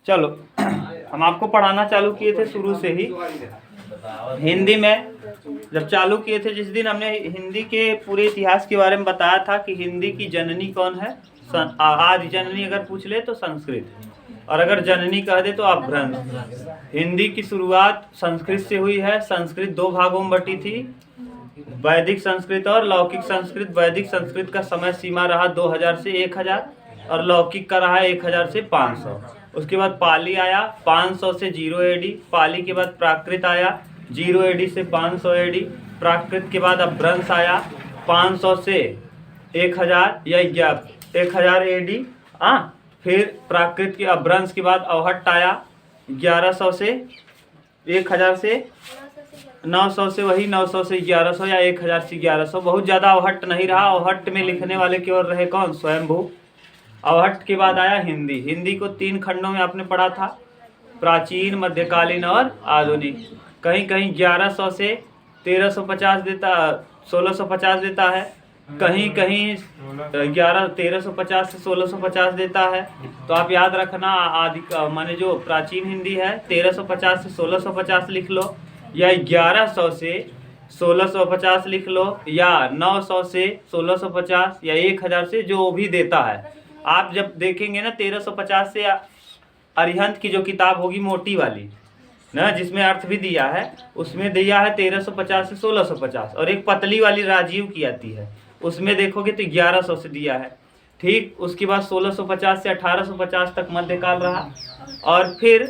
चलो हम आपको पढ़ाना चालू किए थे शुरू से ही हिंदी में। जब चालू किए थे जिस दिन हमने हिंदी के पूरे इतिहास के बारे में बताया था कि हिंदी की जननी कौन है। आदि जननी अगर पूछ ले तो संस्कृत, और अगर जननी कह दे तो अपभ्रंश। हिंदी की शुरुआत संस्कृत से हुई है। संस्कृत दो भागों में बटी थी, वैदिक संस्कृत और लौकिक संस्कृत। वैदिक संस्कृत का समय सीमा रहा 2000 से 1000 और लौकिक का रहा 1000 से 500। उसके बाद पाली आया 500 से 0 AD। पाली के बाद प्राकृत आया 0 AD से 500 AD। प्राकृत के बाद अपभ्रंश आया 500 से 1000 या 1000 AD। फिर प्राकृत के अपभ्रंश के बाद अवहट्ट आया 1100 से 1000 से 900 से, वही 900 से 1100 या 1000 से 1100। बहुत ज़्यादा अवहट्ट नहीं रहा। अवहट्ट में लिखने वाले केवल रहे कौन? स्वयंभू। अवहट्ट के बाद आया हिंदी। हिंदी को 3 खंडों में आपने पढ़ा था, प्राचीन, मध्यकालीन और आधुनिक। कहीं कहीं 1100 से 1350 देता, 1650 देता है, कहीं कहीं 1350 से 1650 देता है। तो आप याद रखना, आदि माने जो प्राचीन हिंदी है 1350 से 1650 लिख लो, या 1100 से 1650 लिख लो, या 900 से 1650, या 1000 से जो भी देता है। आप जब देखेंगे ना 1350 से अरिहंत की जो किताब होगी मोटी वाली ना, जिसमें अर्थ भी दिया है, उसमें दिया है 1350 से 1650, और एक पतली वाली राजीव की आती है उसमें देखोगे तो 1100 से दिया है। ठीक, उसके बाद 1650 से 1850 तक मध्यकाल रहा, और फिर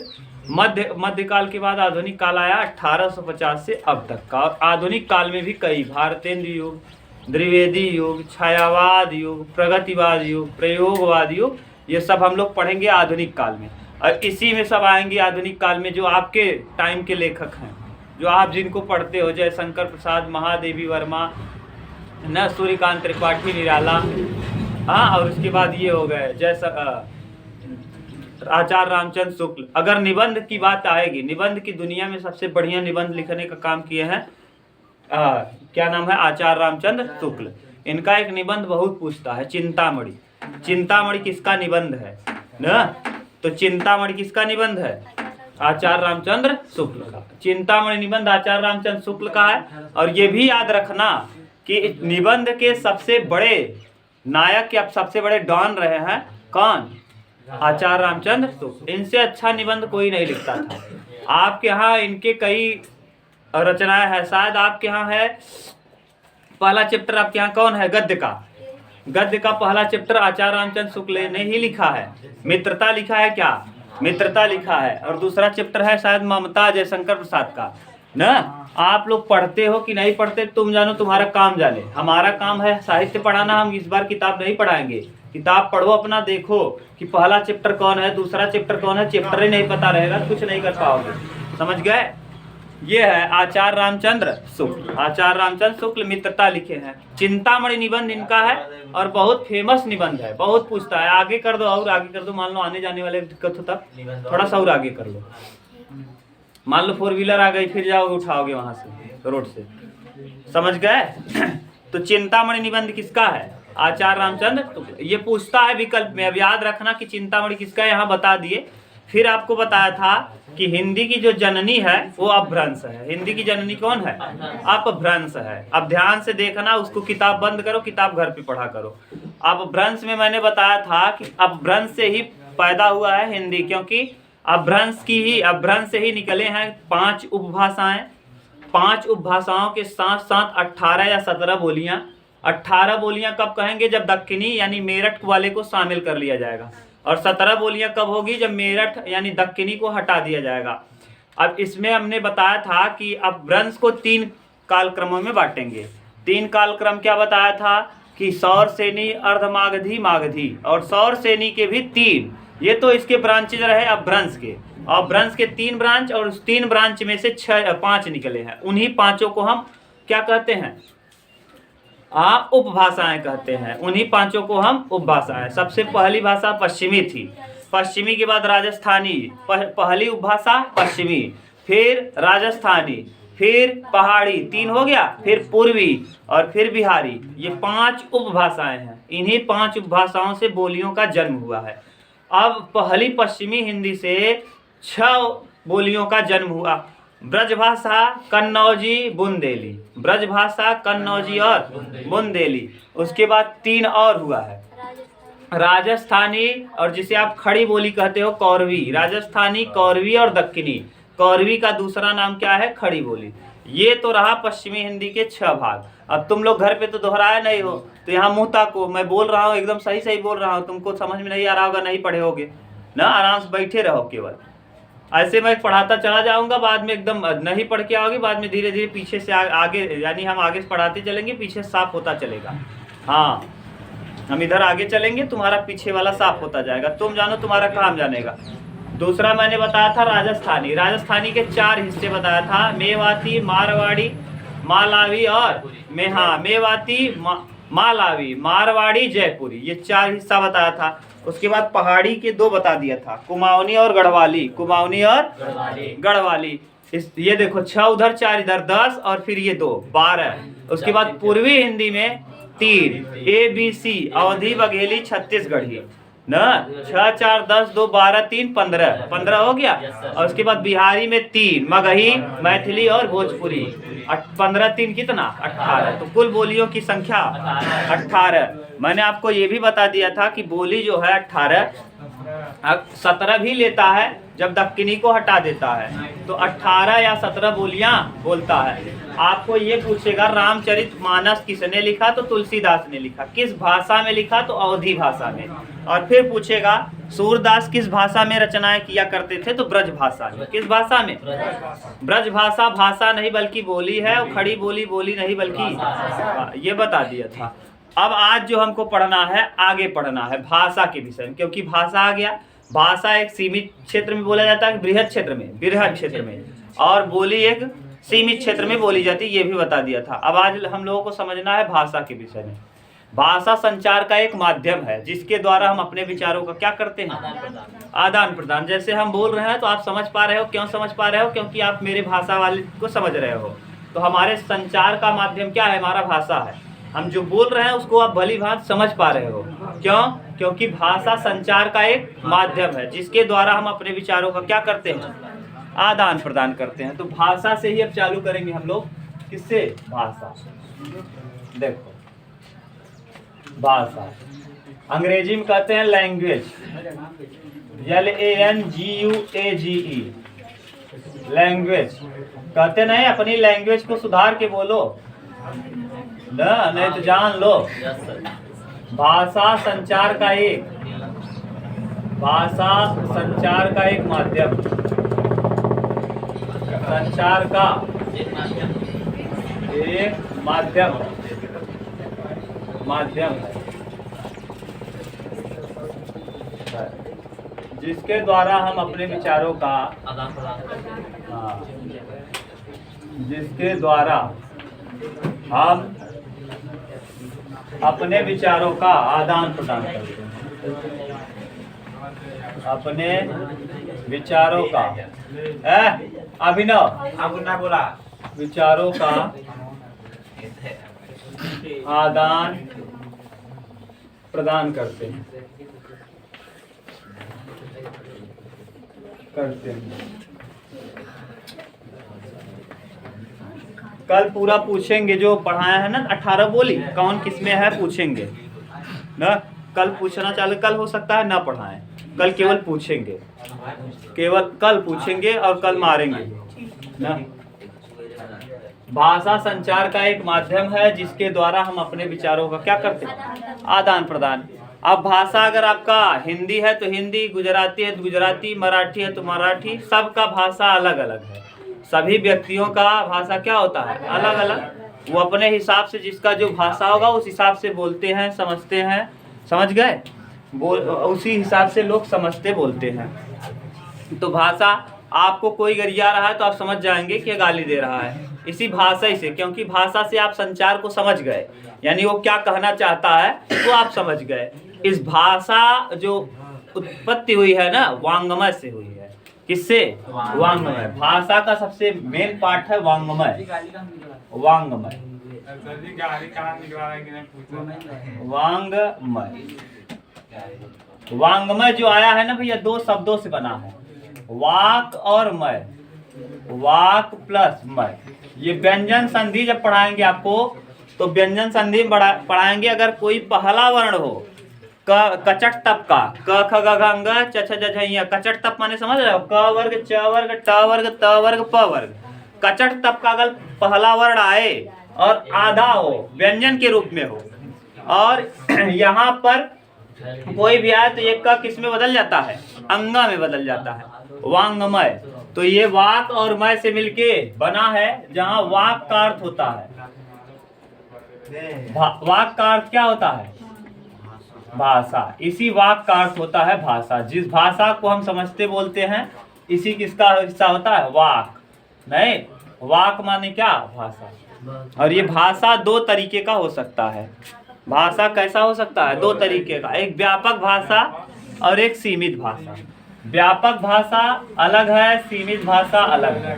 मध्यकाल के बाद आधुनिक काल आया 1850 से अब तक का। और आधुनिक काल में भी कई, भारतेंद्र युग, द्विवेदी युग, छायावाद युग, प्रगतिवाद युग, प्रयोगवाद युग, ये सब हम लोग पढ़ेंगे आधुनिक काल में। और इसी में सब आएंगे आधुनिक काल में जो आपके टाइम के लेखक हैं, जो आप जिनको पढ़ते हो, जयशंकर प्रसाद, महादेवी वर्मा, न सूर्यकांत त्रिपाठी निराला, और उसके बाद ये हो गए आचार्य रामचंद्र शुक्ल। अगर निबंध की बात आएगी, निबंध की दुनिया में सबसे बढ़िया निबंध लिखने का काम किए हैं क्या नाम है? आचार्य रामचंद्र शुक्ल। इनका एक निबंध बहुत पूछता है, चिंतामणि। चिंतामणि किसका निबंध है ना? तो चिंतामणि किसका निबंध है? आचार्य रामचंद्र शुक्ल का। चिंतामणि निबंध आचार्य रामचंद्र शुक्ल का है। और ये भी याद रखना कि निबंध के सबसे बड़े नायक या सबसे बड़े डॉन रहे हैं कौन? आचार्य रामचंद्र शुक्ल। इनसे अच्छा निबंध कोई नहीं लिखता था। आपके यहाँ इनके कई रचनाएं हैं, शायद आपके यहाँ है पहला चैप्टर, आपके यहाँ कौन है? गद्य का। गद्य का पहला चैप्टर आचार्य रामचंद्र शुक्ल ने ही लिखा है। मित्रता लिखा है क्या? मित्रता लिखा है। और दूसरा चैप्टर है शायद ममता, जयशंकर प्रसाद का ना। आप लोग पढ़ते हो कि नहीं पढ़ते तुम जानो, तुम्हारा काम जाने। हमारा काम है साहित्य पढ़ाना। हम इस बार किताब नहीं पढ़ाएंगे। किताब पढ़ो अपना, देखो कि पहला चैप्टर कौन है, दूसरा चैप्टर कौन है। चैप्टर ही नहीं पता रहेगा कुछ नहीं कर पाओगे। समझ गए? ये है आचार्य रामचंद्र शुक्ल। आचार्य रामचंद्र शुक्ल मित्रता लिखे हैं। चिंतामणि निबंध इनका है और बहुत फेमस निबंध है, बहुत पूछता है। आगे कर दो, और आगे कर दो, मान लो आने जाने वाले दिक्कत हो तब थोड़ा सा और आगे कर लो। मान लो 4 व्हीलर आ गई, फिर जाओगे उठाओगे वहां से रोड से। समझ गए? तो चिंतामणि निबंध किसका है? आचार्य रामचंद्र शुक्ल। ये पूछता है विकल्प में। अब याद रखना कि चिंतामणि किसका है, यहाँ बता दिए। फिर आपको बताया था कि हिंदी की जो जननी है वो अपभ्रंश है। हिंदी की जननी कौन है? अपभ्रंश है। अब ध्यान से देखना, उसको किताब बंद करो, किताब घर पे पढ़ा करो। अपभ्रंश में मैंने बताया था कि अपभ्रंश से ही पैदा हुआ है हिंदी, क्योंकि अपभ्रंश से ही निकले हैं 5 उपभाषाएं। 5 उपभाषाओं के साथ साथ 18 या 17 बोलियां। 18 बोलियां कब कहेंगे? जब दक्कनी यानी मेरठ वाले को शामिल कर लिया जाएगा। और 17 बोलियां कब होगी? जब मेरठ यानी दक्कनी को हटा दिया जाएगा। अब इसमें हमने बताया था कि अपभ्रंश को 3 कालक्रमों में बांटेंगे। 3 कालक्रम क्या बताया था? कि सौर सेनी, अर्धमागधी, मागधी। और सौर सेनी के भी 3। ये तो इसके ब्रांचेज रहे अपभ्रंश के। अपभ्रंश के 3 ब्रांच, और उस 3 ब्रांच में से 5 निकले हैं। उन्हीं 5 को हम क्या कहते हैं? उपभाषाएं कहते हैं। उन्हीं 5 को हम उपभाषाएं। सबसे पहली भाषा पश्चिमी थी। पश्चिमी के बाद राजस्थानी, पहली उपभाषा पश्चिमी, फिर राजस्थानी, फिर पहाड़ी, 3 हो गया, फिर पूर्वी और फिर बिहारी। ये 5 उपभाषाएं हैं। इन्हीं 5 उपभाषाओं से बोलियों का जन्म हुआ है। अब पहली पश्चिमी हिंदी से 6 बोलियों का जन्म हुआ। ब्रजभाषा, कन्नौजी, बुंदेली। ब्रजभाषा, कन्नौजी और बुंदेली। उसके बाद 3 और हुआ है, राजस्थानी, और जिसे आप खड़ी बोली कहते हो कौरवी। राजस्थानी, कौरवी और दक्कनी। कौरवी का दूसरा नाम क्या है? खड़ी बोली। ये तो रहा पश्चिमी हिंदी के 6 भाग। अब तुम लोग घर पे तो दोहराया नहीं हो, तो यहाँ मुँह ताको, मैं बोल रहा हूँ एकदम सही सही बोल रहा हूँ, तुमको समझ में नहीं आ रहा होगा, नहीं पढ़े होगे ना, आराम से बैठे रहो केवल। ऐसे मैं पढ़ाता चला जाऊंगा, बाद में एकदम नहीं पढ़ के आओगे, बाद में धीरे धीरे पीछे से आगे, यानी हम आगे से पढ़ाते चलेंगे, पीछे साफ होता चलेगा। हाँ, हम इधर आगे चलेंगे, तुम्हारा पीछे वाला साफ होता जाएगा, तुम जानो तुम्हारा काम जानेगा। दूसरा मैंने बताया था राजस्थानी। राजस्थानी के 4 हिस्से बताया था, मेवाती, मारवाड़ी, मालावी और मेवाती, मालावी, मारवाड़ी, जयपुरी। ये 4 हिस्सा बताया था। उसके बाद पहाड़ी के 2 बता दिया था, कुमाऊनी और गढ़वाली। कुमाऊनी और गढ़वाली। ये देखो 6 उधर, 4 इधर, 10 और फिर ये 2, 12। उसके बाद पूर्वी हिंदी में 3, ABC, अवधी, बघेली, छत्तीसगढ़ी ना। 6, 4, 10, 2, 12, 3, 15 हो गया। और उसके बाद बिहारी में 3, मगही, मैथिली और भोजपुरी। 15, 3 कितना? 18। तो कुल बोलियों की संख्या 18। मैंने आपको ये भी बता दिया था कि बोली जो है 18, 17 भी लेता है जब दक्कनी को हटा देता है, तो 18 या 17 बोलियां बोलता है। आपको ये पूछेगा रामचरितमानस किसने लिखा? तो तुलसीदास ने लिखा। किस भाषा में लिखा? तो अवधी भाषा में। और फिर पूछेगा सूरदास किस भाषा में रचनाएं किया करते थे? तो ब्रज भाषा में। किस भाषा में? ब्रज भाषा। भाषा नहीं बल्कि बोली है, और खड़ी बोली बोली नहीं बल्कि, ये बता दिया था। अब आज जो हमको पढ़ना है, आगे पढ़ना है भाषा के विषय में, क्योंकि भाषा आ गया। भाषा एक सीमित क्षेत्र में बोला जाता है, बृहद क्षेत्र में, और बोली एक सीमित क्षेत्र में बोली जाती है, ये भी बता दिया था। अब आज हम लोगों को समझना है भाषा के विषय में। भाषा संचार का एक माध्यम है जिसके द्वारा हम अपने विचारों का क्या करते हैं? आदान प्रदान। जैसे हम बोल रहे हैं तो आप समझ पा रहे हो। क्यों समझ पा रहे हो? क्योंकि आप मेरे भाषा वाले को समझ रहे हो। तो हमारे संचार का माध्यम क्या है? हमारा भाषा है। हम जो बोल रहे हैं उसको आप भली भांति समझ पा रहे हो। क्यों? क्योंकि भाषा संचार का एक माध्यम है जिसके द्वारा हम अपने विचारों का क्या करते हैं? आदान प्रदान करते हैं। तो भाषा से ही अब चालू करेंगे हम लोग। किससे? भाषा। देखो, भाषा अंग्रेजी में कहते हैं लैंग्वेज, LANGUAGE, लैंग्वेज। कहते नहीं अपनी लैंग्वेज को सुधार के बोलो ना, नहीं तो जान लो। भाषा संचार का एक माध्यम, संचार का एक माध्यम है जिसके द्वारा हम अपने विचारों का जिसके द्वारा हम अपने विचारों का आदान प्रदान करते हैं। अपने विचारों का अभिनव बोला, विचारों का आदान प्रदान करते हैं। कल पूरा पूछेंगे जो पढ़ाया है ना, 18 बोली कौन किसमें है पूछेंगे ना। कल पूछना चालू, कल हो सकता है ना पढ़ाएं, कल केवल पूछेंगे, केवल कल पूछेंगे और कल मारेंगे ना। भाषा संचार का एक माध्यम है जिसके द्वारा हम अपने विचारों का क्या करते हैं? आदान प्रदान। अब भाषा अगर आपका हिंदी है तो हिंदी, गुजराती है तो गुजराती, मराठी है तो मराठी, सबका भाषा अलग अलग है। सभी व्यक्तियों का भाषा क्या होता है? अलग अलग। वो अपने हिसाब से जिसका जो भाषा होगा उस हिसाब से बोलते हैं, समझते हैं। समझ गए? उसी हिसाब से लोग समझते बोलते हैं। तो भाषा, आपको कोई गरिया रहा है तो आप समझ जाएंगे कि गाली दे रहा है, इसी भाषा ही से, क्योंकि भाषा से आप संचार को समझ गए, यानी वो क्या कहना चाहता है वो आप समझ गए। इस भाषा जो उत्पत्ति हुई है ना, वांग्मय से हुई है। किससे? वांग्मय। भाषा का सबसे मेन पार्ट है वांग्मय। वांग्मय वांग्मय जो आया है ना भैया, दो शब्दों से बना है, वाक और मय, वाक प्लस मय। ये व्यंजन संधि जब पढ़ाएंगे आपको तो व्यंजन संधि पढ़ाएंगे, अगर कोई पहला वर्ण हो कचट तप का, क ख ग घ अंग च छ ज झ ञ, कचट तप माने समझ रहे हो, क वर्ग च वर्ग ट वर्ग त वर्ग प वर्ग। कचट तप का अगर पहला वर्ण आए और आधा हो, व्यंजन के रूप में हो, और यहाँ पर कोई भी आए तो एक का किस में बदल जाता है, अंगा में बदल जाता है, वांगमय। तो ये वाक और मय से मिलके बना है, जहाँ वाक का अर्थ होता है, वाक का अर्थ क्या होता है, भाषा। इसी वाक का अर्थ होता है भाषा। जिस भाषा को हम समझते बोलते हैं, इसी किसका हिस्सा होता है, वाक। नहीं, वाक माने क्या, भाषा। और ये भाषा दो तरीके का हो सकता है। भाषा कैसा हो सकता है, दो तरीके का, एक व्यापक भाषा और एक सीमित भाषा। व्यापक भाषा अलग है, सीमित भाषा अलग है।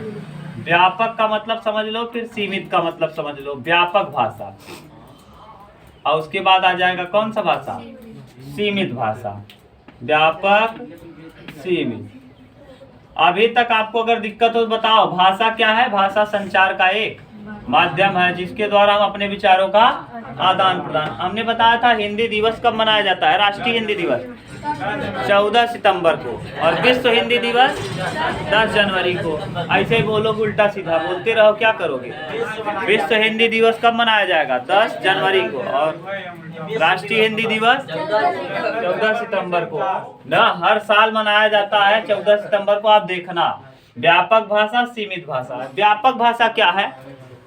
व्यापक का मतलब समझ लो, फिर सीमित का मतलब समझ लो। व्यापक भाषा और उसके बाद आ जाएगा कौन सा भाषा, सीमित भाषा। व्यापक, सीमित। अभी तक आपको अगर दिक्कत हो तो बताओ, भाषा क्या है? भाषा संचार का एक माध्यम है, जिसके द्वारा हम अपने विचारों का आदान प्रदान। हमने बताया था हिंदी दिवस कब मनाया जाता है, राष्ट्रीय हिंदी दिवस 14 सितंबर को, और विश्व हिंदी दिवस 10 जनवरी को। ऐसे ही बोलोगे उल्टा सीधा, बोलते रहो, क्या करोगे। विश्व हिंदी दिवस कब मनाया जाएगा, 10 जनवरी को, और राष्ट्रीय हिंदी दिवस 14 सितंबर को ना, हर साल मनाया जाता है 14 सितंबर को। आप देखना, व्यापक भाषा, सीमित भाषा। व्यापक भाषा क्या है,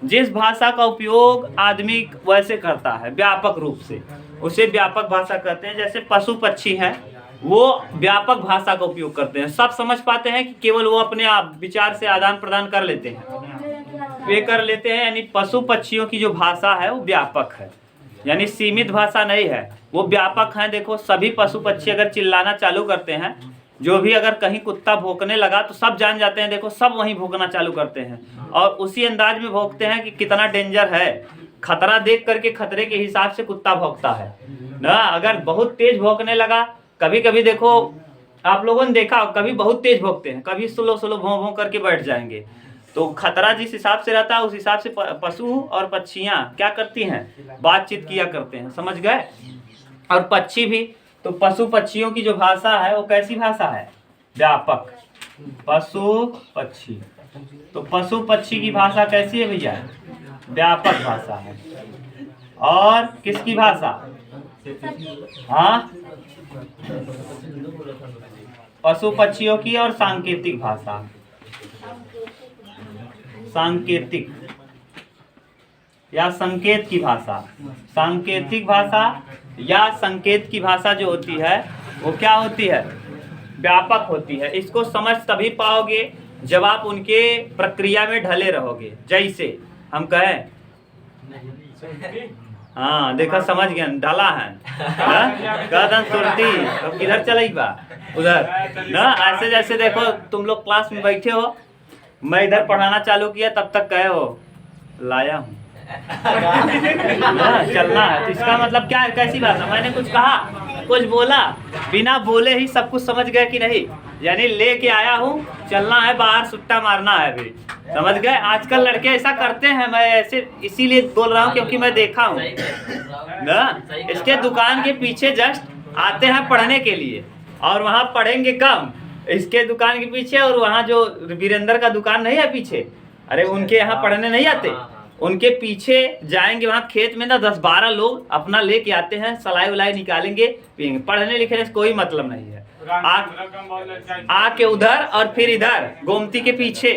जिस भाषा का उपयोग आदमी वैसे करता है व्यापक रूप से, उसे व्यापक भाषा कहते हैं। जैसे पशु पक्षी हैं, वो व्यापक भाषा का उपयोग करते हैं, सब समझ पाते हैं कि केवल वो अपने आप विचार से आदान प्रदान कर लेते हैं, वे कर लेते हैं। यानी पशु पक्षियों की जो भाषा है वो व्यापक है, यानी सीमित भाषा नहीं है, वो व्यापक है। देखो, सभी पशु पक्षी अगर चिल्लाना चालू करते हैं, जो भी अगर कहीं कुत्ता भौंकने लगा तो सब जान जाते हैं, देखो सब वहीं भौंकना चालू करते हैं, और उसी अंदाज में भौंकते हैं कि कितना डेंजर है। खतरा देख करके खतरे के हिसाब से कुत्ता भौंकता है ना। अगर बहुत तेज भौंकने लगा, कभी कभी देखो आप लोगों ने देखा, कभी बहुत तेज भौंकते हैं, कभी स्लो स्लो भौं भौं करके बैठ जाएंगे। तो खतरा जिस हिसाब से रहता है, उस हिसाब से पशु और पक्षियाँ क्या करती हैं, बातचीत किया करते हैं, समझ गए। और पक्षी भी, तो पशु पक्षियों की जो भाषा है वो कैसी भाषा है, व्यापक। पशु पक्षी, तो पशु पक्षी की भाषा कैसी है भैया, व्यापक भाषा है। और किसकी भाषा, हाँ, पशु पक्षियों की। और सांकेतिक भाषा, सांकेतिक या संकेत की भाषा। सांकेतिक भाषा या संकेत की भाषा जो होती है वो क्या होती है, व्यापक होती है। इसको समझ तभी पाओगे जब आप उनके प्रक्रिया में ढले रहोगे। जैसे हम कहें, हाँ देखा, समझ गए, ढला है कहता सुरती, अब किधर चलेगी बा, उधर ना। ऐसे जैसे देखो, तुम लोग क्लास में बैठे हो, मैं इधर पढ़ाना चालू किया, तब तक कहे हो लाया हूँ चलना है। तो इसका मतलब क्या है, कैसी भाषा, मैंने कुछ कहा, कुछ बोला, बिना बोले ही सब कुछ समझ गए कि नहीं, यानी लेके आया हूँ, चलना है, बाहर सुट्टा मारना है अभी, समझ गए। आजकल लड़के ऐसा करते हैं, मैं ऐसे इसीलिए बोल रहा हूँ क्योंकि मैं देखा हूँ ना। इसके दुकान के पीछे जस्ट आते हैं पढ़ने के लिए, और वहाँ पढ़ेंगे कम, इसके दुकान के पीछे। और वहाँ जो वीरेंद्र का दुकान नहीं है पीछे, अरे उनके यहाँ पढ़ने नहीं आते, उनके पीछे जाएंगे, वहाँ खेत में ना 10-12 लोग अपना लेके आते हैं, सलाई उलाई निकालेंगे, पिएंगे। पढ़ने लिखने से कोई मतलब नहीं है। आके उधर और फिर इधर गोमती के पीछे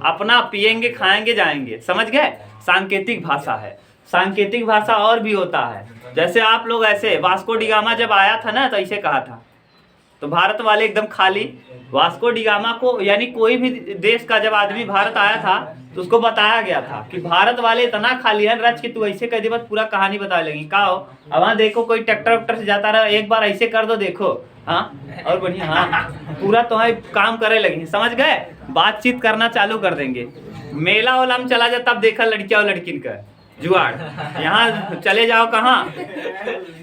अपना पिएंगे, खाएंगे, जाएंगे, समझ गए। सांकेतिक भाषा है। सांकेतिक भाषा और भी होता है, जैसे आप लोग ऐसे, वास्को डिगामा जब आया था ना, तो ऐसे कहा था, तो भारत वाले एकदम खाली। वास्को डिगामा को, यानी कोई भी देश का जब आदमी भारत आया था तो उसको बताया गया था कि भारत वाले इतना खाली है रच कि तू ऐसे कह दे, बस पूरा कहानी बता लगी। का हो, अब वहाँ देखो कोई ट्रैक्टर वैक्टर से जाता रहा, एक बार ऐसे कर दो, देखो, हाँ, और बढ़िया, हाँ, पूरा तुम्हारे काम करे लगी, समझ गए। बातचीत करना चालू कर देंगे। मेला वेला में चला जाता, तब देखा लड़कियां और लड़किन का, जुआड़। यहाँ चले जाओ कहाँ,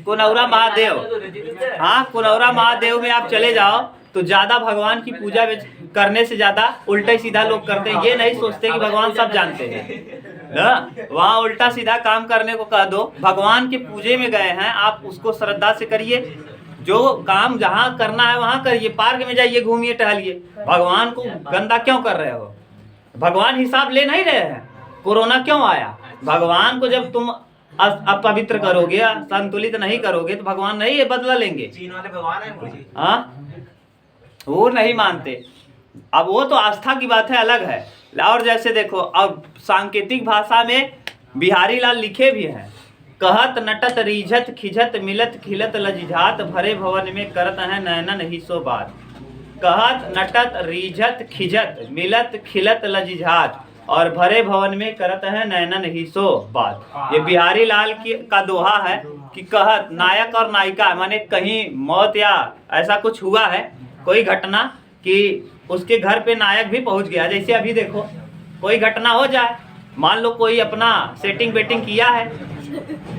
कुनौरा महादेव। हाँ, कुनौरा महादेव में आप चले जाओ तो ज्यादा भगवान की पूजा करने से ज्यादा उल्टा सीधा लोग करते हैं। ये नहीं सोचते कि भगवान सब जानते हैं ना। वहाँ उल्टा सीधा काम करने को कह दो। भगवान के पूजे में गए हैं, आप उसको श्रद्धा से करिए। जो काम जहाँ करना है वहाँ करिए। पार्क में जाइए, घूमिए, टहलिए। भगवान को गंदा क्यों कर रहे हो? भगवान हिसाब ले नहीं रहे हैं। कोरोना क्यों आया? भगवान को जब तुम अपवित्र करोगे, संतुलित नहीं करोगे तो भगवान नहीं ये बदला लेंगे। चीन वाले भगवान है, हाँ, वो नहीं मानते। अब वो तो आस्था की बात है, अलग है। और जैसे देखो, अब सांकेतिक भाषा में बिहारी लाल लिखे भी हैं, कहत नटत रीझत खिझत मिलत खिलत लजिझात भरे भवन में करत है नैनन ही सो बात। कहत नटत रीझत खिझत मिलत खिलत लजिझात और भरे भवन में करत है नैनन ही सो बात। ये बिहारी लाल की का दोहा है कि कहत नायक और नायिका, माने कहीं मौत या ऐसा कुछ हुआ है, कोई घटना कि उसके घर पे नायक भी पहुंच गया। जैसे अभी देखो, कोई घटना हो जाए, मान लो कोई अपना सेटिंग बेटिंग किया है,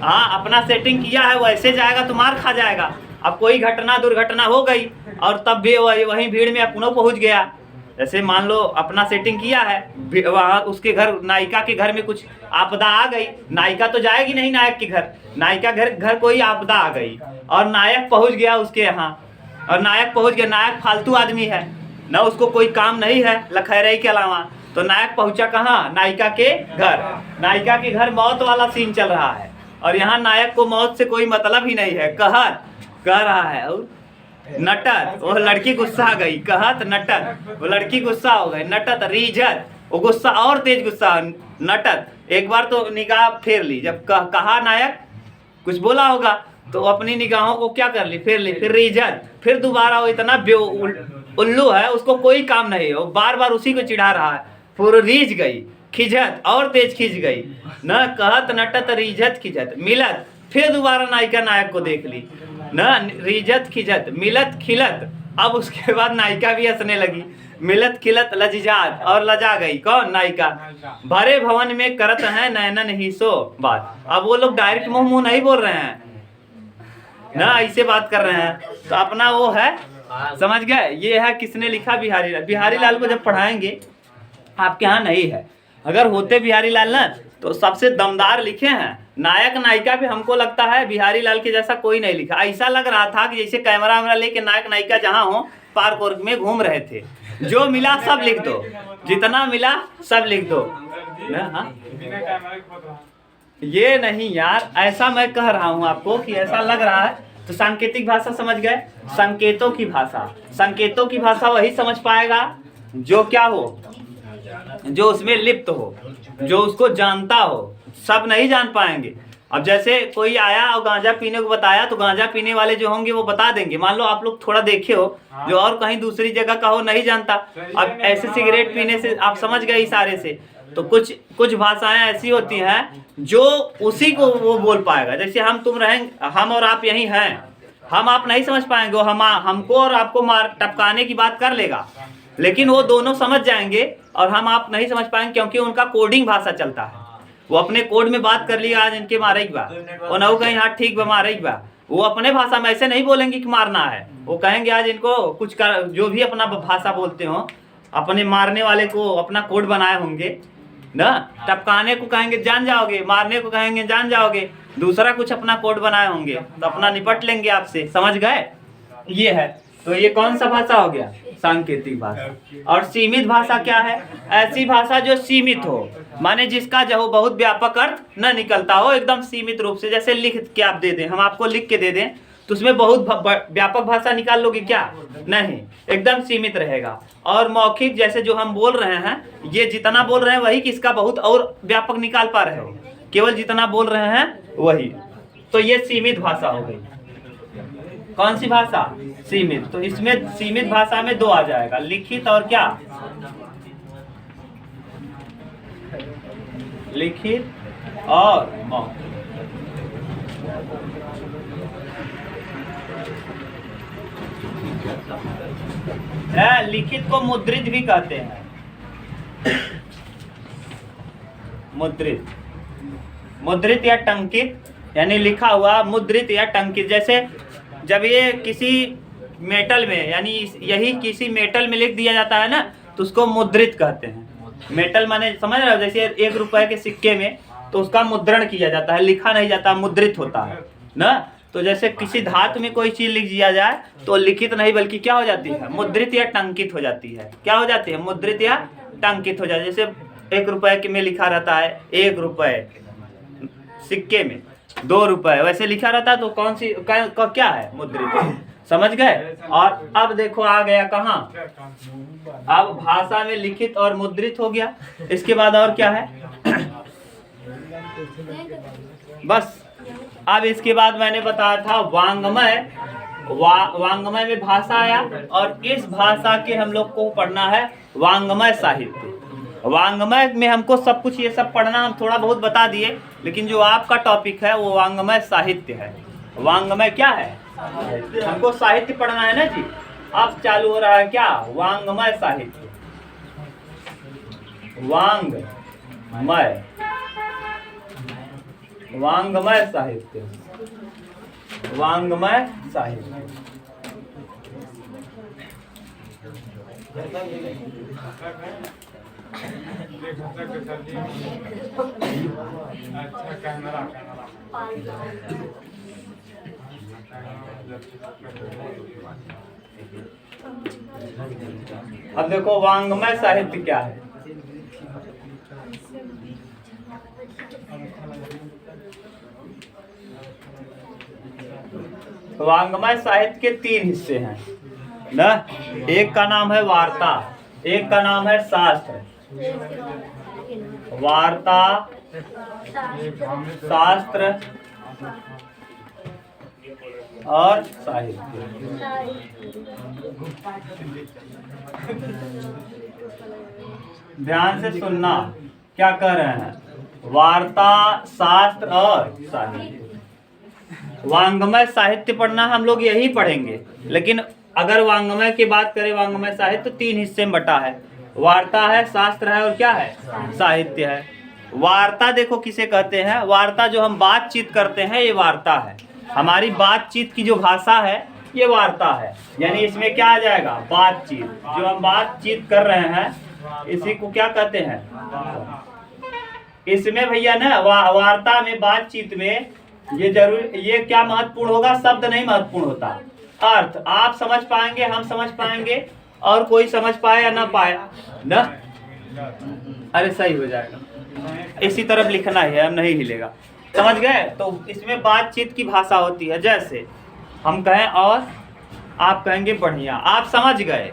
हाँ अपना सेटिंग किया है, वैसे जाएगा तो मार खा जाएगा। अब कोई घटना दुर्घटना हो गई और तब भी वहीं भीड़ में अपनों पहुंच गया। जैसे मान लो अपना सेटिंग किया है, वहाँ उसके घर, नायिका के घर में कुछ आपदा आ गई, नायिका तो जाएगी नहीं नायक के घर, नायिका घर कोई आपदा आ गई और नायक पहुंच गया उसके यहाँ। और नायक पहुंच गया, नायक फालतू आदमी है ना, उसको कोई काम नहीं है लखैरई के अलावा, तो नायक पहुंचा कहाँ? नायिका के घर। नायिका के घर मौत वाला सीन चल रहा है और यहाँ नायक को मौत से कोई मतलब ही नहीं है। कहत कह रहा है और नटत, वो लड़की गुस्सा गई। कहत नटत, वो लड़की गुस्सा हो गई। नटत रीझत, वो गुस्सा और तेज गुस्सा। नटत, एक बार तो निगाह फेर ली, जब कहा नायक कुछ बोला होगा तो अपनी निगाहों को क्या कर ली, फेर ली। फिर रीझत, फिर दोबारा वो इतना उल्लू है, उसको कोई काम नहीं है, वो बार बार उसी को चिढ़ा रहा है। फिर रीझ गई। खिझत, और तेज खींच गई न। कहत नटत रीझत खिझत मिलत, फिर दोबारा नायिका नायक को देख ली न। रीझत खिझत मिलत खिलत, अब उसके बाद नायिका भी हंसने लगी। मिलत खिलत लजिझात, और लजा गई कौन? नायिका। भरे भवन में करत है नैनन ही सो बात। अब वो लोग डायरेक्ट मुंह नहीं बोल रहे हैं ना, ऐसे बात कर रहे हैं, तो अपना वो है, समझ गए? ये है किसने लिखा? बिहारी लाल। बिहारी लाल को जब पढ़ाएंगे, आपके यहाँ नहीं है, अगर होते बिहारी लाल ना तो सबसे दमदार लिखे हैं। नायक नायिका पे हमको लगता है बिहारी लाल के जैसा कोई नहीं लिखा। ऐसा लग रहा था कि जैसे कैमरा वैमरा लेके नायक नायिका जहाँ हो पार्क वार्क में घूम रहे थे। जो मिला सब लिख दो, जितना मिला सब लिख दो ना। हाँ, ये नहीं यार, ऐसा मैं कह रहा हूँ आपको कि ऐसा लग रहा है। तो सांकेतिक भाषा समझ गए? संकेतों की भाषा। संकेतों की भाषा वही समझ पाएगा जो क्या हो, जो उसमें लिप्त हो, जो उसको जानता हो। सब नहीं जान पाएंगे। अब जैसे कोई आया और गांजा पीने को बताया, तो गांजा पीने वाले जो होंगे वो बता देंगे। मान लो आप लोग थोड़ा देखे हो, जो और कहीं दूसरी जगह का हो नहीं जानता। अब ऐसे सिगरेट पीने से आप समझ गए इशारे से, तो कुछ भाषाएं ऐसी होती हैं जो उसी को वो बोल पाएगा। जैसे हम तुम रहेंगे, हम और आप यही हैं, हम आप नहीं समझ पाएंगे, हमको और आपको मार टपकाने की बात कर लेगा, लेकिन वो दोनों समझ जाएंगे और हम आप नहीं समझ पाएंगे, क्योंकि उनका कोडिंग भाषा चलता है। वो अपने कोड में बात कर लिया, आज इनके मारे बा और नौ कहीं हाथ ठीक बा मारे बा। वो अपने भाषा में ऐसे नहीं बोलेंगे कि मारना है, वो कहेंगे आज इनको कुछ कर, जो भी अपना भाषा बोलते हो, अपने मारने वाले को अपना कोड बनाए होंगे ना। टपकाने को कहेंगे जान जाओगे, मारने को कहेंगे जान जाओगे, दूसरा कुछ अपना कोड बनाए होंगे, तो अपना निपट लेंगे आपसे। समझ गए? ये है। तो ये कौन सा भाषा हो गया? सांकेतिक भाषा। और सीमित भाषा क्या है? ऐसी भाषा जो सीमित हो, माने जिसका जो बहुत व्यापक अर्थ न निकलता हो, एकदम सीमित रूप से। जैसे लिख के आप दे दें, हम आपको लिख के दे दें, तो उसमें बहुत व्यापक भाषा निकाल लोगे क्या? नहीं, एकदम सीमित रहेगा। और मौखिक, जैसे जो हम बोल रहे हैं, ये जितना बोल रहे हैं वही किसका बहुत और व्यापक निकाल पा रहे हो, केवल जितना बोल रहे हैं वही। तो ये सीमित भाषा हो गई। कौन सी भाषा? सीमित। तो इसमें सीमित भाषा में दो आ जाएगा, लिखित और क्या? लिखित और मौखिक। लिखित को मुद्रित भी कहते हैं, मुद्रित। मुद्रित या टंकित, यानी लिखा हुआ, मुद्रित या टंकित। जैसे जब ये किसी मेटल में, यानी यही किसी मेटल में लिख दिया जाता है ना, तो उसको मुद्रित कहते हैं। मेटल माने समझ रहे हो, जैसे 1 रुपए के सिक्के में तो उसका मुद्रण किया जाता है, लिखा नहीं जाता, मुद्रित होता है ना। तो जैसे किसी धातु में कोई चीज लिख दिया जाए तो लिखित नहीं बल्कि क्या हो जाती है, मुद्रित या टंकित हो जाती है। क्या हो जाती है, मुद्रित या टंकित हो जाती है। जैसे 1 रुपए के में लिखा रहता है 1 रुपए, सिक्के में 2 रुपए, वैसे लिखा रहता है तो कौन सी क्या है, मुद्रित। समझ गए। और अब देखो आ गया कहाँ, अब भाषा में लिखित और मुद्रित हो गया। इसके बाद और क्या है बस। अब इसके बाद मैंने बताया था वांग्मय, वांग्मय में भाषा आया, और इस भाषा के हम लोग को पढ़ना है वांग्मय साहित्य। वांग्मय में हमको सब कुछ ये सब पढ़ना, हम थोड़ा बहुत बता दिए, लेकिन जो आपका टॉपिक है वो वांग्मय साहित्य है। वांग्मय क्या है, हमको साहित्य पढ़ना है ना जी। अब चालू हो रहा है क्या, वांग्मय साहित्य। वांग्मय, वांग्मय साहित्य, वांग्मय साहित्य। अब देखो वांग्मय साहित्य क्या है। वांग्मय साहित्य के 3 हिस्से हैं ना। एक का नाम है वार्ता, एक का नाम है शास्त्र। वार्ता, शास्त्र और साहित्य। ध्यान से सुनना, क्या कह रहे हैं, वार्ता, शास्त्र और साहित्य। वांग्मय साहित्य पढ़ना हम लोग यही पढ़ेंगे, लेकिन अगर वांग्मय की बात करें, वांग्मय साहित्य तो 3 हिस्से में बटा है। वार्ता है, शास्त्र है और क्या है, साहित्य है। वार्ता देखो किसे कहते हैं, वार्ता जो हम बातचीत करते हैं ये वार्ता है। हमारी बातचीत की जो भाषा है ये वार्ता है, यानी इसमें क्या आ जाएगा, बातचीत। जो हम बातचीत कर रहे हैं इसी को क्या कहते हैं, इसमें भैया ना वार्ता में, बातचीत में ये जरूर, ये क्या महत्वपूर्ण होगा, शब्द नहीं महत्वपूर्ण होता, अर्थ। आप समझ पाएंगे, हम समझ पाएंगे, और कोई समझ पाए या ना पाए ना, अरे सही हो जाएगा। इसी तरफ लिखना है, हम नहीं हिलेगा। समझ गए। तो इसमें बातचीत की भाषा होती है। जैसे हम कहें और आप कहेंगे बढ़िया, आप समझ गए,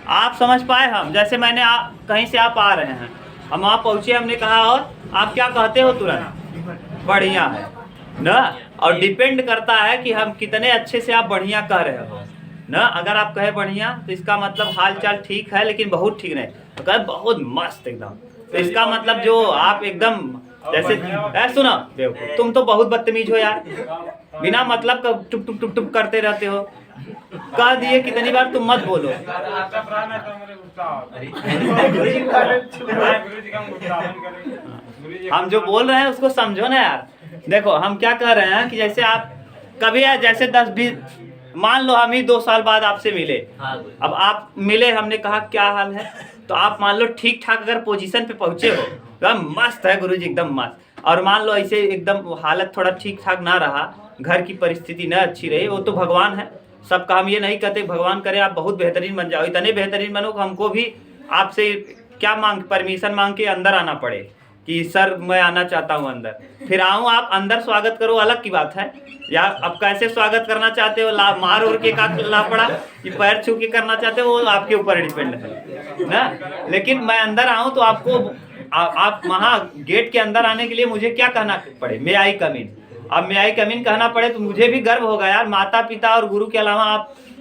आप समझ पाए। हम जैसे मैंने कहीं से आप आ रहे हैं, हम वहाँ पहुँचे, हमने कहा और आप क्या कहते हो तुरंत, बढ़िया है ना। और डिपेंड करता है कि हम कितने अच्छे से आप बढ़िया कह रहे हो ना। अगर आप कहे बढ़िया तो इसका मतलब हाल चाल ठीक है लेकिन बहुत ठीक नहीं, तो कहे बहुत मस्त एकदम, तो इसका मतलब जो आप एकदम जैसे सुनो बेवकूफ, तुम तो बहुत बदतमीज हो यार, बिना मतलब का टुप टुप टुप टुप करते रहते हो। कह दिए कितनी बार, तुम मत बोलो। हम जो बोल रहे हैं उसको समझो ना यार। देखो हम क्या कह रहे हैं कि जैसे आप कभी जैसे 10-20, मान लो हम ही 2 साल बाद आपसे मिले, अब आप मिले, हमने कहा क्या हाल है, तो आप मान लो ठीक ठाक अगर पोजीशन पे पहुंचे हो, तो मस्त है गुरुजी एकदम मस्त, और मान लो ऐसे एकदम हालत थोड़ा ठीक ठाक ना रहा, घर की परिस्थिति न अच्छी रही, वो तो भगवान है सबका, हम ये नहीं कहते भगवान करे आप बहुत बेहतरीन बन जाओ, इतने बेहतरीन बनो कि हमको भी आपसे क्या परमिशन मांग के अंदर आना पड़े कि सर मैं आना चाहता हूँ अंदर, फिर आऊँ, आप अंदर स्वागत करो अलग की बात है, या अब कैसे स्वागत करना चाहते हो, मार उड़ के का लापड़ा कि पैर छू के करना चाहते हो, वो आपके ऊपर डिपेंड है ना। लेकिन मैं अंदर आऊँ तो आपको आप वहाँ गेट के अंदर आने के लिए मुझे क्या कहना पड़े, मे आई कम इन। अब मे आई कम इन कहना पड़े तो मुझे भी गर्व होगा यार, माता पिता और गुरु के अलावा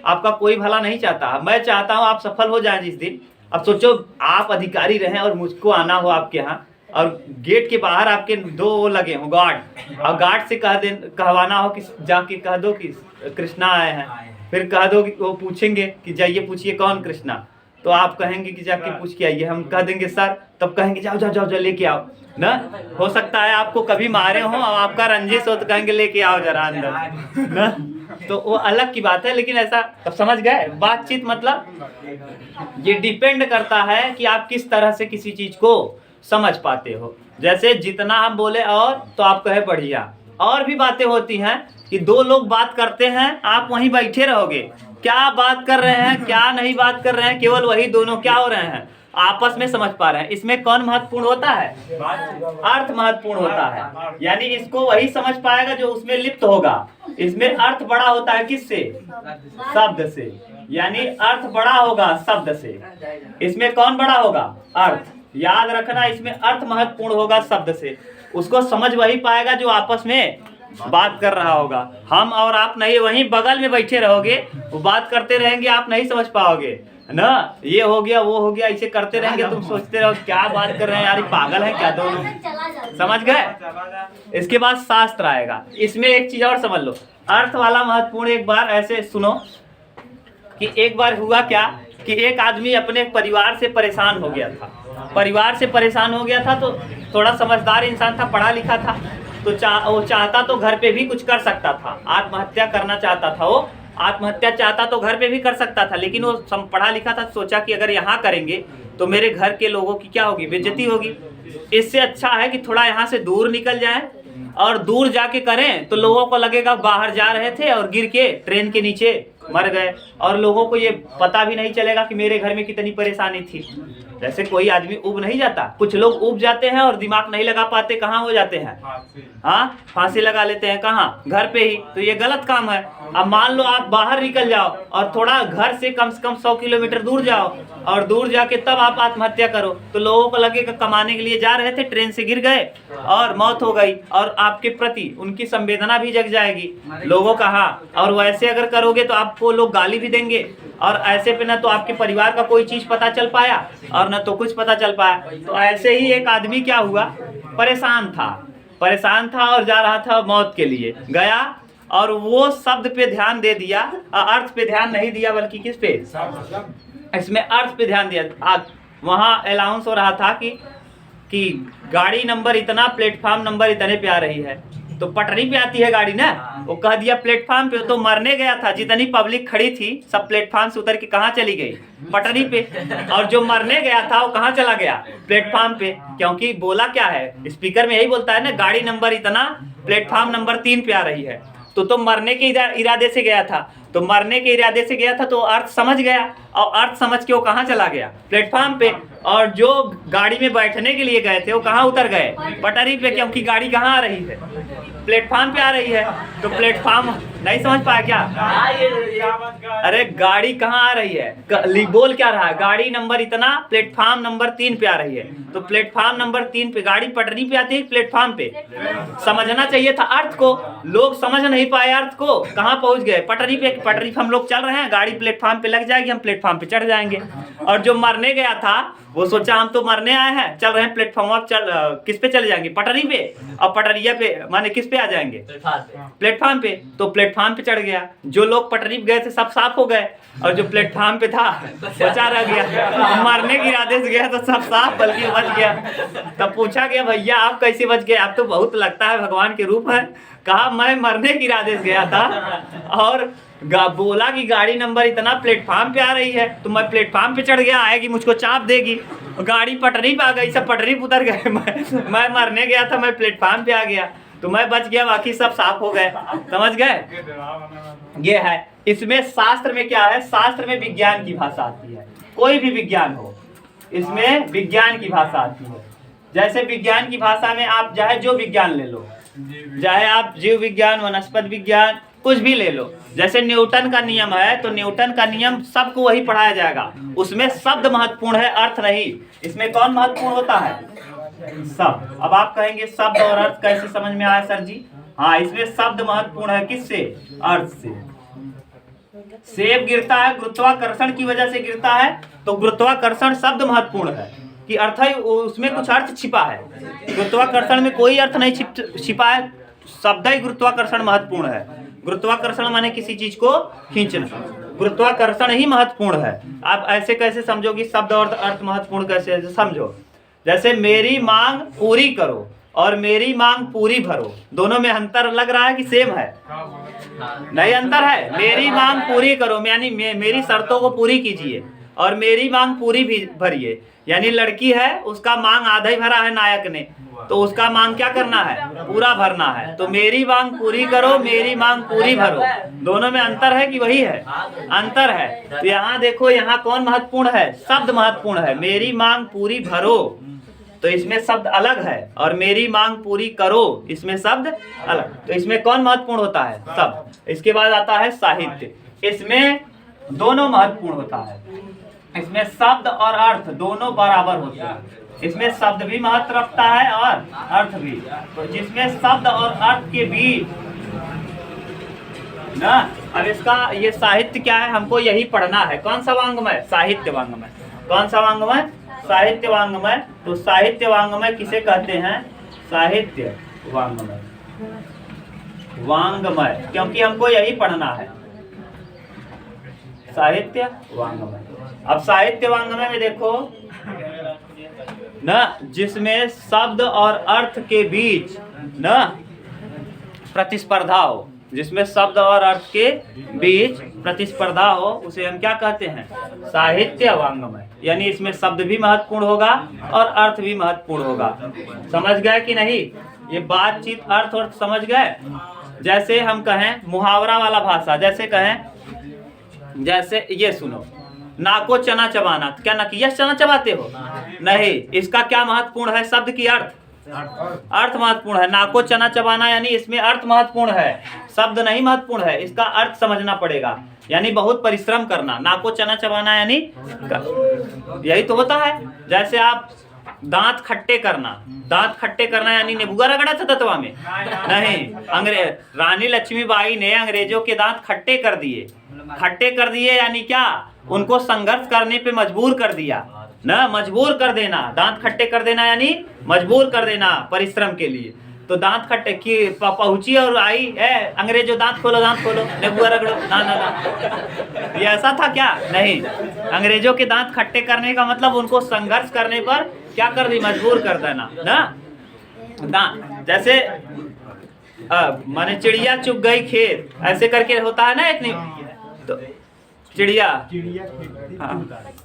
आपका कोई भला नहीं चाहता, मैं चाहता हूँ आप सफल हो जाएं जिस दिन। अब सोचो आप अधिकारी रहें और मुझको आना हो आपके यहाँ, और गेट के बाहर आपके 2 लगे हो गार्ड, और गार्ड से कहवाना हो कि जाके कह दो कि कृष्णा आए हैं, फिर कह दो कि वो पूछेंगे कि जाइए पूछिए कौन कृष्णा, तो आप कहेंगे कि जाके पूछ के आइए, हम कह देंगे सर, तब कहेंगे जाओ जाओ जाओ जाओ लेके आओ ना। हो सकता है आपको कभी मारे हो और आपका रंजिश हो तो कहेंगे लेके आओ जरा अंदर ना, तो वो अलग की बात है। लेकिन ऐसा तब समझ गए बातचीत मतलब ये डिपेंड करता है कि आप किस तरह से किसी चीज को समझ पाते हो। जैसे जितना हम बोले और तो आप कहे बढ़िया। और भी बातें होती हैं कि दो लोग बात करते हैं, आप वहीं बैठे रहोगे, क्या बात कर रहे हैं क्या नहीं बात कर रहे हैं, केवल वही दोनों क्या हो रहे हैं आपस में समझ पा रहे हैं। इसमें कौन महत्वपूर्ण होता है? अर्थ महत्वपूर्ण होता है। यानी इसको वही समझ पाएगा जो उसमें लिप्त होगा। इसमें अर्थ बड़ा होता है किससे? शब्द से। यानी अर्थ बड़ा होगा शब्द से। इसमें कौन बड़ा होगा? अर्थ। याद रखना, इसमें अर्थ महत्वपूर्ण होगा शब्द से। उसको समझ वही पाएगा जो आपस में बात कर रहा होगा। हम और आप नहीं, वहीं बगल में बैठे रहोगे, वो बात करते रहेंगे, आप नहीं समझ पाओगे ना। ये हो गया वो हो गया, ऐसे करते रहेंगे, तुम सोचते रहो क्या बात कर रहे हैं यार, पागल है क्या दोनों। समझ गए? इसके बाद शास्त्र आएगा। इसमें एक चीज और समझ लो, अर्थ वाला महत्वपूर्ण। एक बार ऐसे सुनो कि एक बार हुआ क्या कि एक आदमी अपने परिवार से परेशान हो गया था। परिवार से परेशान हो गया था तो थोड़ा समझदार इंसान था, पढ़ा लिखा था, तो वो चाहता तो घर पे भी कुछ कर सकता था, आत्महत्या करना चाहता था। वो आत्महत्या चाहता तो घर पे भी कर सकता था, लेकिन वो पढ़ा लिखा था, सोचा कि अगर यहाँ करेंगे तो मेरे घर के लोगों की क्या होगी? बेइज्जती होगी। इससे अच्छा है कि थोड़ा यहाँ से दूर निकल जाए, और दूर जाके करें तो लोगों को लगेगा बाहर जा रहे थे और गिर के ट्रेन के नीचे मर गए, और लोगों को ये पता भी नहीं चलेगा कि मेरे घर में कितनी परेशानी थी। जैसे कोई आदमी उब नहीं जाता, कुछ लोग उब जाते हैं और दिमाग नहीं लगा पाते, कहाँ हो जाते हैं? हाँ, फांसी लगा लेते हैं। कहाँ? घर पे ही। तो ये गलत काम है। अब मान लो आप बाहर निकल जाओ और थोड़ा घर से कम 100 किलोमीटर दूर जाओ, और दूर जाके तब आप आत्महत्या करो, तो लोगों को लगेगा कमाने के लिए जा रहे थे, ट्रेन से गिर गए और मौत हो गई, और आपके प्रति उनकी संवेदना भी जग जाएगी लोगों का। हाँ, और वैसे अगर करोगे तो आपको लोग गाली भी देंगे, और ऐसे पे ना तो आपके परिवार का कोई चीज पता चल पाया और न तो कुछ पता चल पाया। तो ऐसे ही एक आदमी क्या हुआ, परेशान था और जा रहा था मौत के लिए, गया और वो शब्द पे ध्यान दे दिया, अर्थ पे ध्यान नहीं दिया, बल्कि किस पे? इसमें अर्थ पे ध्यान दिया। वहाँ अनाउंस हो रहा था कि गाड़ी नंबर इतना, प्लेटफॉर्म नंबर इतने पे आ रही है, तो पटरी पे आती है गाड़ी ना, वो कह दिया प्लेटफॉर्म पे, तो मरने गया था। जितनी पब्लिक खड़ी थी सब प्लेटफॉर्म से उतर के कहाँ चली गई? पटरी पे। और जो मरने गया था वो कहाँ चला गया? प्लेटफॉर्म पे। क्योंकि बोला क्या है स्पीकर में, यही बोलता है ना, गाड़ी नंबर इतना, प्लेटफॉर्म नंबर 3 पे आ रही है। तो मरने के इरादे से गया था, तो मरने के इरादे से गया था तो अर्थ समझ गया, और अर्थ समझ के वो कहाँ चला गया? प्लेटफॉर्म पे। और जो गाड़ी में बैठने के लिए गए थे वो कहाँ उतर गए? पटरी पे। क्योंकि गाड़ी कहाँ आ रही है? प्लेटफॉर्म पे आ रही है। तो प्लेटफॉर्म नहीं समझ पाया क्या? अरे गाड़ी कहाँ आ रही है? बोल क्या रहा है? गाड़ी नंबर इतना, प्लेटफॉर्म नंबर 3 पे आ रही है। तो प्लेटफॉर्म नंबर 3 पे गाड़ी पटरी पे आती है, प्लेटफॉर्म पे। समझना चाहिए था अर्थ को, लोग समझ नहीं पाए अर्थ को, कहाँ पहुंच गए? पटरी पे। पटरी पे हम लोग चल रहे हैं, गाड़ी प्लेटफॉर्म पे लग जाएगी, हम प्लेटफॉर्म पे चढ़ जाएंगे। और जो मरने गया था वो सोचा हम तो मरने आए हैं, चल रहे हैं प्लेटफॉर्म, अब किस पे चले जाएंगे? पटरी पे। और पटरिया पे माने किस पे आ जाएंगे? प्लेटफॉर्म पे। तो प्लेटफॉर्म पे चढ़ गया। जो लोग पटरी पे गए थे सब साफ हो गए, और जो प्लेटफॉर्म पे था बचा रह गया। मरने के इरादे से गया तो सब साफ, बल्कि बच गया। तब पूछा गया भैया आप कैसे बच गए? आप तो बहुत लगता है भगवान के रूप है। कहा मैं मरने के इरादे से गया था, और बोला कि गाड़ी नंबर इतना प्लेटफॉर्म पे आ रही है, तो मैं प्लेटफॉर्म पे चढ़ गया, आएगी मुझको चाप देगी। गाड़ी पटरी पे आ गई, सब पटरी पे उतर गए। मैं मरने गया था, मैं प्लेटफॉर्म पे आ गया, तो मैं बच गया, बाकी सब साफ हो गए। समझ गए? ये है। इसमें शास्त्र में क्या है? शास्त्र में विज्ञान की भाषा आती है। कोई भी विज्ञान हो, इसमें विज्ञान की भाषा आती है। जैसे विज्ञान की भाषा में आप चाहे जो विज्ञान ले लो, चाहे आप जीव विज्ञान, वनस्पति विज्ञान, कुछ भी ले लो। जैसे न्यूटन का नियम है, तो न्यूटन का नियम सबको वही पढ़ाया जाएगा। उसमें शब्द महत्वपूर्ण है, अर्थ नहीं। इसमें कौन महत्वपूर्ण होता है? शब्द। अब आप कहेंगे शब्द और अर्थ कैसे समझ में आया सर जी? हाँ, इसमें शब्द महत्वपूर्ण है। किससे? अर्थ से। सेब गिरता है गुरुत्वाकर्षण की वजह से गिरता है, तो गुरुत्वाकर्षण शब्द महत्वपूर्ण है कि अर्थ है, उसमें कुछ अर्थ छिपा है। गुरुत्वाकर्षण में कोई अर्थ नहीं छिपा है, शब्द ही गुरुत्वाकर्षण महत्वपूर्ण है। गुरुत्वाकर्षण माने किसी चीज को खींचना। गुरुत्वाकर्षण ही महत्वपूर्ण है। आप ऐसे कैसे समझो कि शब्द और अर्थ महत्वपूर्ण कैसे है? समझो, जैसे मेरी मांग पूरी करो और मेरी मांग पूरी भरो, दोनों में अंतर लग रहा है कि सेम है? नहीं, अंतर है। मेरी मांग पूरी करो यानी मेरी शर्तों को पूरी कीजिए, और मेरी मांग पूरी भी भरिए, यानी लड़की है उसका मांग आधा ही भरा है नायक ने, तो उसका मांग क्या करना है? पूरा भरना है। तो मेरी मांग पूरी करो, मेरी मांग पूरी भरो, दोनों में अंतर है कि वही है? अंतर है। तो यहाँ देखो, यहाँ कौन महत्वपूर्ण है? शब्द महत्वपूर्ण है। मेरी मांग पूरी भरो, तो इसमें शब्द अलग है, और मेरी मांग पूरी करो, इसमें शब्द अलग। तो इसमें कौन महत्वपूर्ण होता है? शब्द। इसके बाद आता है साहित्य, इसमें दोनों महत्वपूर्ण होता है। इसमें शब्द और अर्थ दोनों बराबर होते हैं। इसमें शब्द भी महत्व रखता है और अर्थ भी। तो जिसमें शब्द और अर्थ के बीच ना, अब इसका ये साहित्य क्या है, हमको यही पढ़ना है। कौन सा वांग्मय? साहित्य वांग्मय। कौन सा वांग्मय? साहित्य वांग्मय। तो साहित्य वांग्मय किसे कहते हैं? साहित्य वांग्मय। वांग्मय, क्योंकि हमको यही पढ़ना है, साहित्य वांग्मय। अब साहित्य वांग्मय में देखो ना, जिसमें शब्द और अर्थ के बीच ना प्रतिस्पर्धा हो, जिसमें शब्द और अर्थ के बीच प्रतिस्पर्धा हो, उसे हम क्या कहते हैं? साहित्य वांग्मय। यानी इसमें शब्द भी महत्वपूर्ण होगा और अर्थ भी महत्वपूर्ण होगा। समझ गए कि नहीं? ये बातचीत अर्थ और समझ गए? जैसे हम कहें मुहावरा वाला भाषा, जैसे कहें, जैसे ये सुनो, नाको चना चबाना, क्या नकिया चना चबाते हो? नहीं। इसका क्या महत्वपूर्ण है? शब्द की अर्थ? अर्थ महत्वपूर्ण है। नाको चना चबाना यानी इसमें अर्थ महत्वपूर्ण है, शब्द नहीं महत्वपूर्ण है। इसका अर्थ समझना पड़ेगा, यानी बहुत परिश्रम करना। नाको चना चबाना यानी यही तो होता है। जैसे आप दांत खट्टे करना, दांत खट्टे करना यानी नेबुआ रगड़ा था दतवा में? नहीं। रानी लक्ष्मीबाई ने अंग्रेजों के दांत खट्टे कर दिए। खट्टे कर दिए यानी क्या? उनको संघर्ष करने पे मजबूर कर दिया ना, मजबूर कर देना। दांत खट्टे कर देना यानी मजबूर कर देना परिश्रम के लिए। तो दांत खट्टे की पहुंची और आई, अंग्रेजों दांत खोलो, दांत खोलो, नेबुआ रगड़ो। ना ना ना, ये ऐसा था क्या? नहीं। अंग्रेजों के दांत खट्टे करने का मतलब उनको संघर्ष करने पर क्या कर दी? मजबूर कर देना ना। जैसे माने चिड़िया चुग गई खेत, ऐसे करके होता है ना एक नहीं, तो चिड़िया,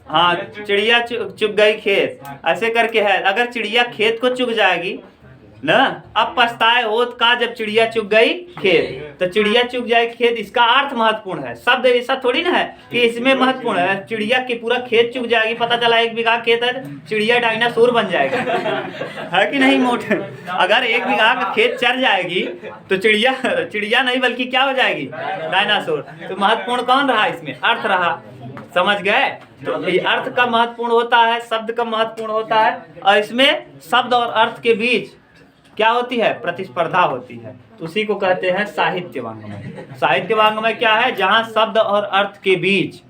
हाँ चिड़िया चुग गई खेत, ऐसे करके है। अगर चिड़िया खेत को चुग जाएगी ना, अब पछताए होत का जब चिड़िया चुग गई खेत, तो चिड़िया चुग जाए खेत, इसका अर्थ महत्वपूर्ण है। शब्द ऐसा थोड़ी ना है कि इसमें महत्वपूर्ण है। चिड़िया की पूरा खेत चुग जाएगी, पता चला 1 बीघा खेत है, चिड़िया डायनासोर बन जाएगा। है कि नहीं मोटे? अगर 1 बीघा का खेत चर जाएगी तो चिड़िया नहीं बल्कि क्या हो जाएगी? डायनासोर। तो महत्वपूर्ण कौन रहा इसमें? अर्थ रहा। समझ गए? तो ये अर्थ का महत्वपूर्ण होता है, शब्द का महत्वपूर्ण होता है, और इसमें शब्द और अर्थ के बीच क्या होती है? प्रतिस्पर्धा होती है। तो उसी को कहते हैं साहित्य वांग्मय। साहित्य वांग्मय क्या है? जहाँ शब्द और अर्थ के बीच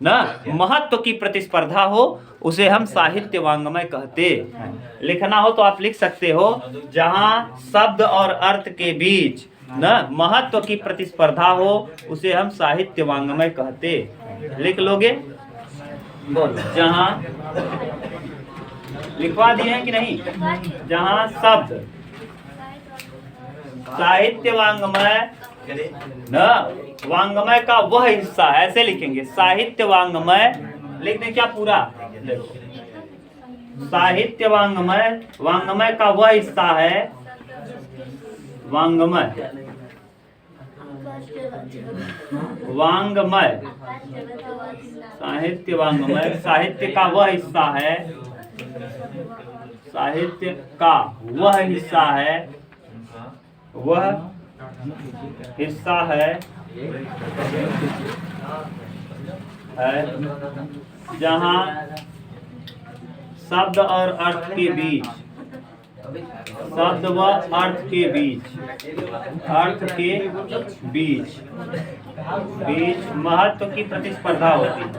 ना महत्व की प्रतिस्पर्धा हो, उसे हम साहित्य वांग्मय कहते हैं। लिखना हो तो आप लिख सकते हो, जहाँ शब्द और अर्थ के बीच ना महत्व की प्रतिस्पर्धा हो, उसे हम साहित्य वांग्मय कहते। लिख लोगे? बोलो। जहाँ लिखवा दिए हैं कि नहीं? जहाँ शब्द, साहित्य वांग्मय ना, वांग्मय का वह हिस्सा है, ऐसे लिखेंगे। साहित्य वांग्मय लिख दें क्या पूरा? देखो, साहित्य वांग्मय, वांग्मय का वह हिस्सा है, वांग्मय, वांग्मय, साहित्य वांग्मय, साहित्य का वह हिस्सा है, साहित्य का वह हिस्सा है, वह हिस्सा है जहाँ शब्द और अर्थ के बीच, शब्द व अर्थ के बीच, अर्थ के बीच महत्व की प्रतिस्पर्धा होती है।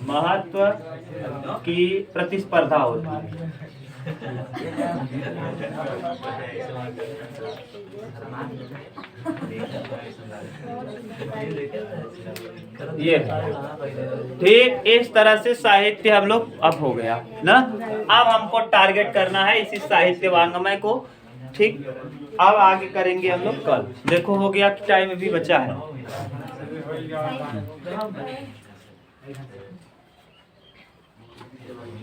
महत्व की प्रतिस्पर्धा होती है। ये ठीक इस तरह से साहित्य हम लोग अब हो गया ना। अब हमको टारगेट करना है इसी साहित्य वांग्मय को। ठीक, अब आगे करेंगे हम लोग कल। देखो हो गया, टाइम भी बचा है।